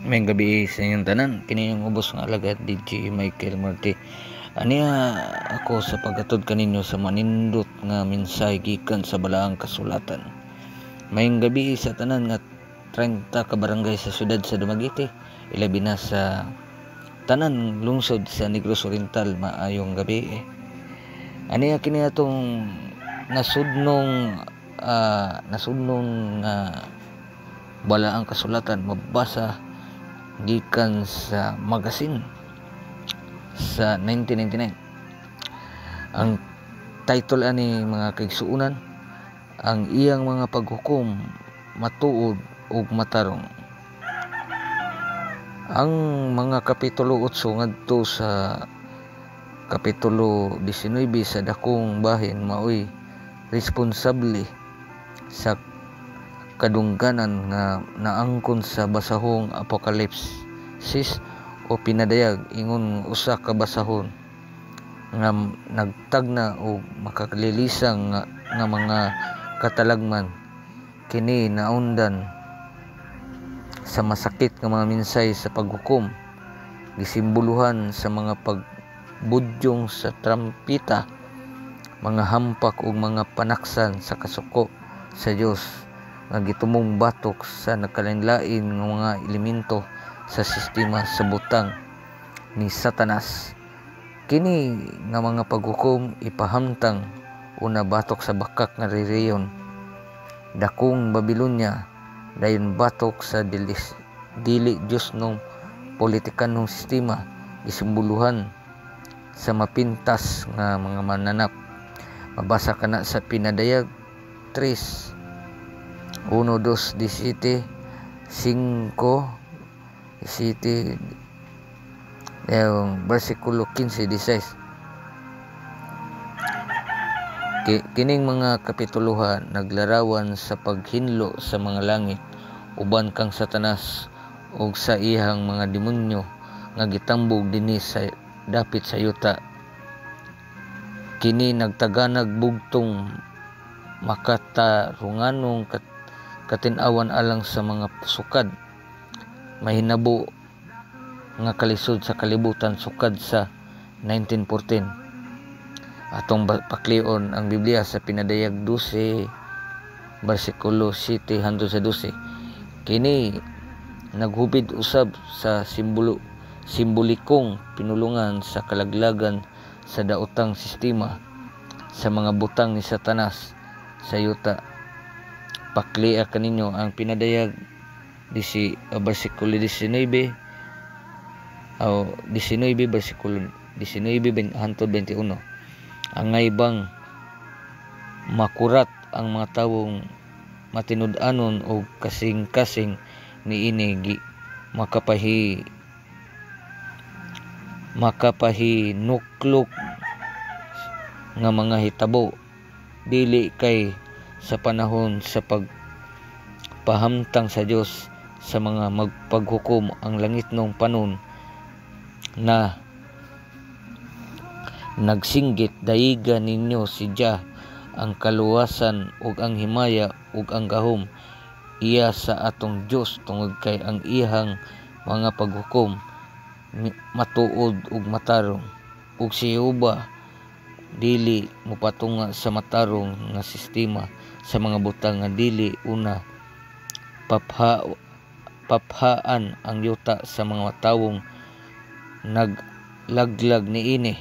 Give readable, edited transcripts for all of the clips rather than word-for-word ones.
May gabi sa inyong tanan, kini yung ubos nga alagad DJ Michael Marti. Aniya ako sa paghatod kaninyo sa manindot nga mensahe gikan sa balaang kasulatan. Mayong gabi sa tanan nga 30 ka barangay sa siyudad sa Dumaguete, ilabi na sa tanan lungsod sa Negros Oriental. Maayong gabi. Aniya kini atong nasudnong balaang kasulatan mabasa gikan sa magazine sa 1999. Ang title ani mga kaigsuunan, ang iyang mga paghukom matuod ug matarong. Ang mga kapitulo 8 ngadto sa kapitulo 19 sa dakong bahin maoy responsable sa kadungganan nga naangkon sa basahong apokalipsis o pinadayag ingon usa ka basahon nga nagtagna o makalilisang nga mga katalagman. Kini naundan sa masakit nga mga minsay sa paghukom, gisimboluhan sa mga pagbudyong sa trampita, mga hampak ug mga panaksan sa kasuko sa Dios nga gitumong batok sa nagkalain-lain nga mga elemento sa sistema sa butang ni Satanas. Kini nga mga paghukom ipahamtang una batok sa bakak nga rehiyon, dakong Babilonya, dayon batok sa dili Dios nung politikanong sistema, gisimboluhan sa mapintas nga mga mananap. Mabasa kana sa pinadayag 3 1, 2, 17, 5, 17, yung versikulo 15, 16. Kining mga kapituluhan naglarawan sa paghinlo sa mga langit, uban kang Satanas ug sa iyang mga demonyo nga gitambog dinhi sa dapit sa yuta. Kini nagtaganag bugtong makatarunganong katin-awan alang sa mga sukad, mahinabo nga kalisod sa kalibutan sukad sa 1914. Atong paklion ang Biblia sa pinadayag 12 bersikulo 7 hangtod sa 12. Kini naghubid usab sa simbolikong pinulungan sa kalaglagan sa daotang sistema sa mga butang ni Satanas sa yuta. Paklia kaninyo ang pinadayag bersikulo 19 o 19 bersikulo 19 hangtod 21. Angay bang makurat ang mga tawong matinud-anon o kasing-kasing niini makapahinuklok nga mga hitabo, dili kay sa panahon sa pagpahamtang sa Dios sa mga magpaghukom ang langit nung panon na nagsinggit. Dayiga ninyo si Jah ang kaluwasan ug ang himaya ug ang gahom, iya sa atong Dios tungod kay ang iyang mga paghukom matuod ug matarong, ug si Jehova dili mopatunga sa matarong nga sistema sa mga butang nga dili una paphaan ang yuta sa mga tawong naglaglag niini,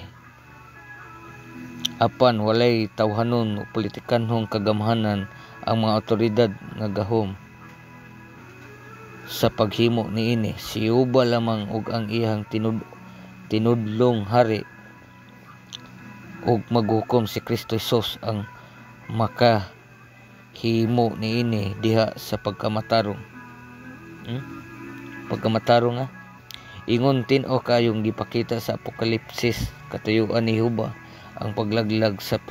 apan walay tawhanon o politikanhong kagamhanan ang mga awtoridad nga gahom sa paghimo niini. Si Jehova lamang ug ang iyang tinudlong hari ug maghukom si Kristo Jesus ang makahimo niini diha sa pagkamatarong. Pagkamatarong ingon tin-o kayong gipakita sa apokalipsis, katuyuan ni Jehova ang paglaglag sa